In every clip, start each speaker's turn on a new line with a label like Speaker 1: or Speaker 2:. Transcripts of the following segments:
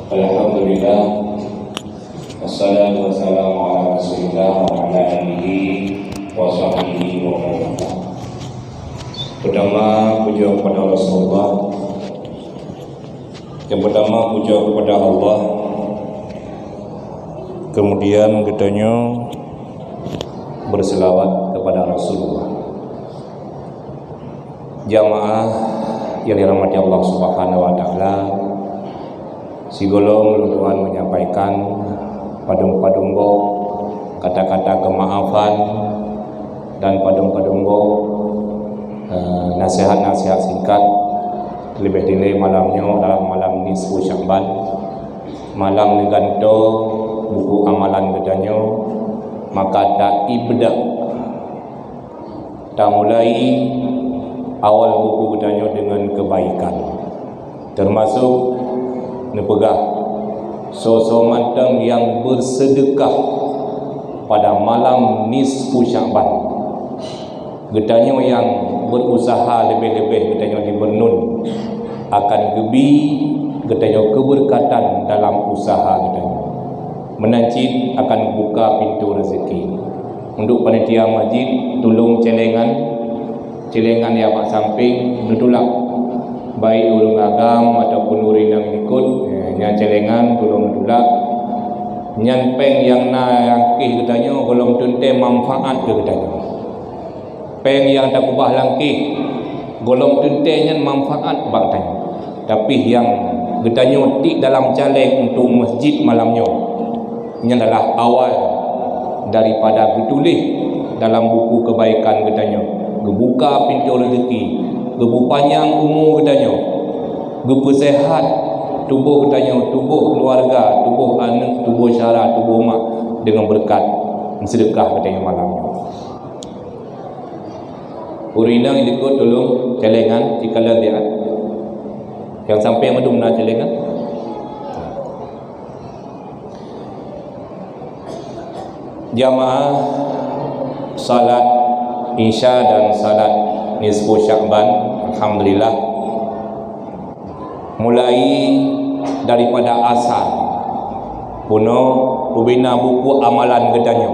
Speaker 1: Alhamdulillah, wassalatu wassalamu ala rasulillah wa ala alihi wa sahbihi wa man. Pertama, puja kepada Rasulullah. Yang pertama, puja kepada Allah. Kemudian katanya berselawat kepada Rasulullah. Jamaah yang dirahmati Allah Subhanahu wa taala, sigolong Tuhan menyampaikan padung-padunggo kata-kata kemaafan dan padung-padunggo nasihat-nasihat singkat terlebih dini malamnya dalam malam nisfu Sya'ban, malam neganto buku amalan gedanya, maka tak ibda tak mulai awal buku gedanya dengan kebaikan, termasuk nepegah so mantang yang bersedekah pada malam nisfu Sya'ban. Gedanya yang berusaha lebih-lebih gedanya dibernun akan gebi gedanya keberkatan dalam usaha gedanya. Menancit akan buka pintu rezeki. Untuk panitia masjid tolong celengan yang mak samping nutulak baik urung agam ataupun urin yang ikut nyan celengan tolong nutulak nyan peng yang langkih katanya golong tunte manfaat ke katanya. Peng yang tak ubah langkih golong tunte nyan manfaat bak katanya. Tapi yang katanya tik dalam caleng untuk masjid malamnya nyan adalah awal daripada ditulis dalam buku kebaikan katanya. Gebuka pintu rezeki, gebu panjang umur katanya, gebu sehat tubuh katanya, tubuh keluarga, tubuh anak, tubuh syara, tubuh mak dengan berkat sedekah katanya malamnya. Urina yang ikut tolong celengan jika dia yang sampai yang madum nak celengan. Jamaah salat Isya dan salat nisfu Sya'ban, alhamdulillah, mulai daripada asar puno ubina buku amalan gedanya.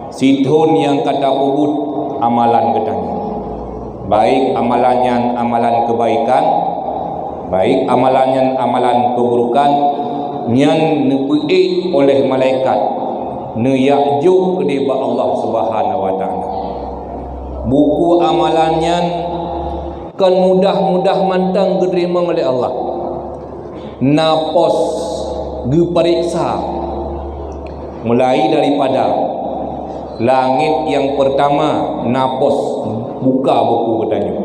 Speaker 1: Situn yang kata ubud amalan gedanya. Baik amalannya amalan kebaikan, baik amalannya amalan keburukan, yang dipuji oleh malaikat neyakjuk kepada Allah Subhanahu wa taala. Buku amalannya kan mudah-mudah mantang diterima oleh Allah. Napos diperiksa mulai daripada langit yang pertama, napos buka buku katanya.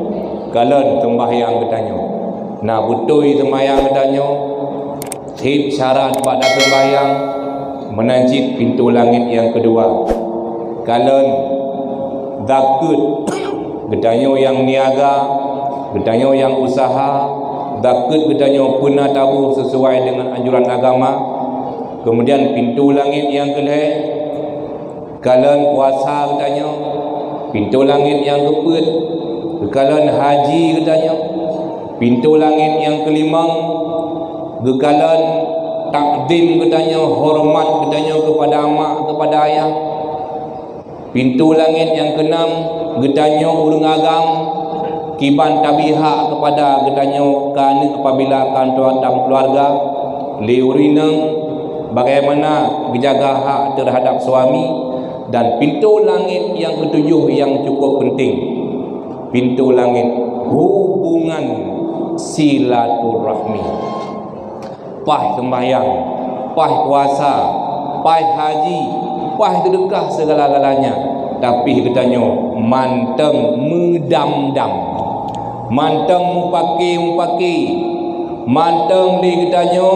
Speaker 1: Kalian sembahyang katanya. Nah betul sembahyang katanya. Hib syarat pada sembahyang menancit pintu langit yang kedua. Kalian zakut gedanya yang niaga, gedanya yang usaha, zakut gedanya pernah tabur sesuai dengan anjuran agama. Kemudian pintu langit yang kedua, kalian puasa gedanya, pintu langit yang keempat, kalian haji gedanya, pintu langit yang kelima, kalian takdim gedanya, hormat gedanya kepada mak, kepada ayah. Pintu langit yang keenam, gedanya urung agam, kiban tabiha kepada gedanya kan apabila akan dalam keluarga, liurineng bagaimana menjaga hak terhadap suami. Dan pintu langit yang ketujuh yang cukup penting, pintu langit hubungan silaturahmi. Pah sembahyang, pah puasa, pah haji, pah sedekah segala-galanya, tapi katanya manteng medam-dam, manteng mupaki, manteng di katanya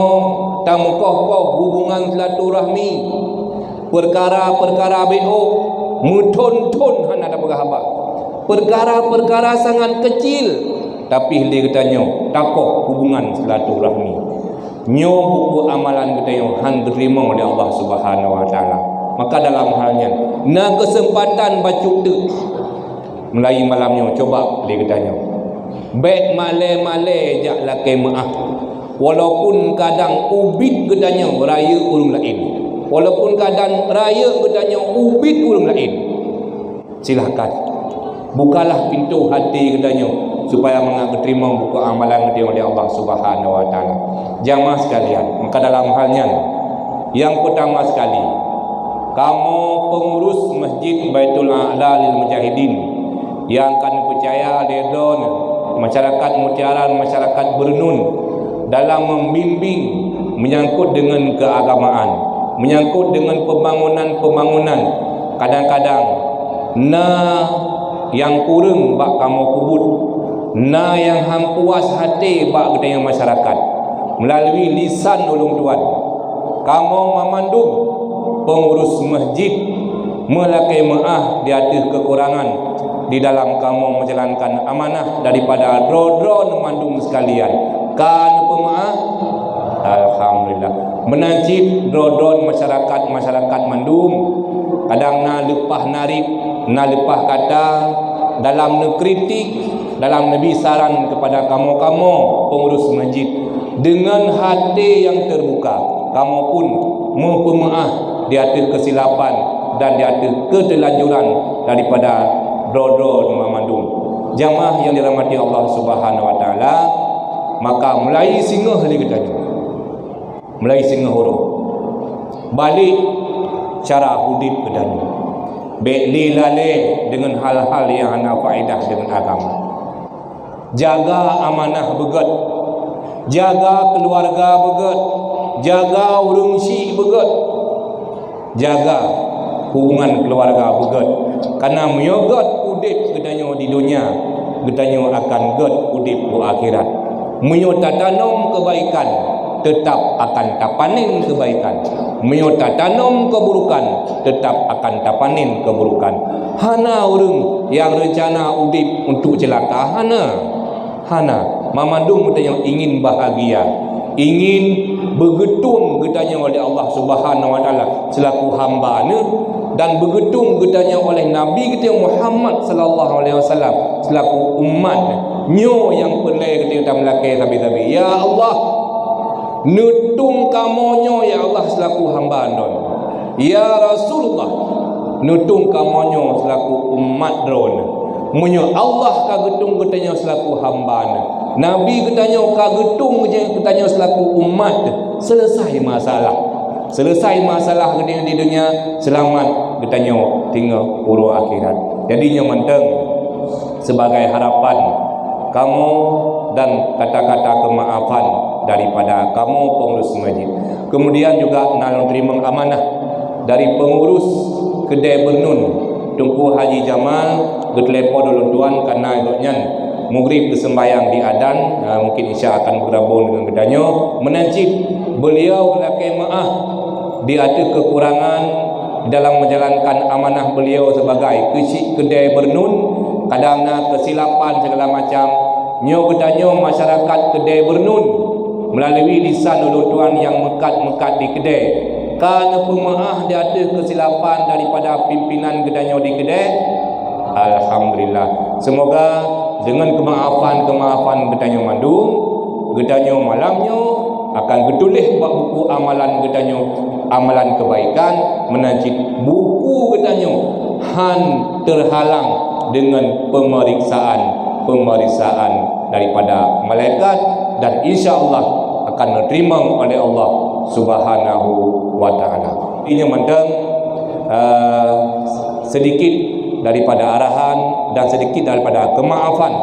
Speaker 1: tamukoh-koh hubungan silaturahmi, perkara-perkara BO mutun-tun hana ada berhaba, perkara-perkara sangat kecil tapi dia katanya takoh hubungan silaturahmi. Nyo buku amalan katanya han diterima oleh Allah Subhanahu wa taala. Maka dalam halnya na kesempatan baca tu mulai malamnya coba dia katanya baik male-male jak laki maaf Walaupun kadang ubit gedanya raya urung lain, walaupun kadang raya gedanya ubit urung lain, silakan bukalah pintu hati gedanya supaya terima buku amalan dia oleh Allah Subhanahu wa taala. Jamaah sekalian, maka dalam halnya yang pertama sekali, kamu pengurus Masjid Baitul A'la lil Mujahidin yang akan percaya dedon masyarakat Mutiara, masyarakat Bernun dalam membimbing menyangkut dengan keagamaan, menyangkut dengan pembangunan-pembangunan. Kadang-kadang yang kurang bak kamu kubut, yang hang puas hati bak gedaya masyarakat melalui lisan ulung tuan, kamu memandung pengurus masjid melakai maaf di atas kekurangan di dalam kamu menjalankan amanah daripada dro-dro memandung sekalian. Kan pemaaf, alhamdulillah menajib dro-dro masyarakat mandum kadang lepah narik, lepah kata dalam nekritik, dalam nabi saran kepada kamu pengurus masjid dengan hati yang terbuka, kamu pun mempemaaf di atas kesilapan dan di atas keterlanjuran daripada dro-dro memandung. Jamaah yang dirahmati Allah Subhanahu wa taala, maka mulai singgah lagi tadi, mulai singgah huruf balik cara hidup kedani, beli lale dengan hal-hal yang ana faedah dengan agama, jaga amanah begat, jaga keluarga begat, jaga urung si begat, jaga hubungan keluarga begat, karena menyogat udip kedanya di dunia, kedanya akan get udip di akhirat. Menyota tanam kebaikan tetap akan tapanin kebaikan, menyota tanam keburukan tetap akan tapanin keburukan. Hana orang yang rencana udip untuk celaka, hana mamandung yang ingin bahagia, ingin bergetung gedanya oleh Allah Subhanahu wa taala selaku hamba-Nya, dan bergetung gedanya oleh Nabi kita Muhammad sallallahu alaihi wasallam selaku umat nyo yang pelai kita melakai sabi-sabi. Ya Allah, nutung kamonyo ya Allah selaku hamba Anda. Ya Rasulullah, nutung kamonyo selaku umat dron. Munyo Allah kagetung gedanya selaku hamba Anda. Nabi katanya kagetung katanya selaku umat. Selesai masalah gedanya di dunia, selamat katanya tinggal uru akhirat. Jadinya menteng sebagai harapan kamu dan kata-kata kemaafan daripada kamu pengurus masjid. Kemudian juga nalung terima amanah dari pengurus kedai Bernun Tunku Haji Jamal getlepo dulu tuan karena idoknya Mughrib bersembayang di Adan, mungkin Isya akan bergabung dengan gedanya menajib beliau lakai maaf di atas kekurangan dalam menjalankan amanah beliau sebagai kecik kedai Bernun, kadangnya kesilapan segala macam nyo gedanya masyarakat kedai Bernun melalui lisan dulu tuan yang mekat-mekat di kedai kan pemaaf di atas kesilapan daripada pimpinan gedanya di kedai. Alhamdulillah, semoga dengan kemaafan gedanya mandung, gedanya malamnya akan getulih buku amalan gedanya, amalan kebaikan menajib buku gedanya han terhalang dengan pemeriksaan daripada malaikat, dan insya-Allah akan diterima oleh Allah Subhanahu wa taala. Ini mendeng sedikit daripada arahan dan sedikit daripada kemaafan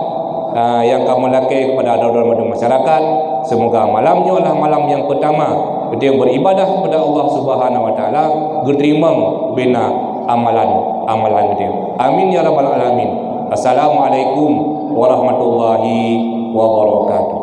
Speaker 1: yang kamu lakukan kepada saudara-saudara masyarakat. Semoga malamnya adalah malam yang pertama kita yang beribadah kepada Allah Subhanahu wa taala, diterima bina amalan kita. Amin ya rabbal alamin. Assalamualaikum warahmatullahi wabarakatuh.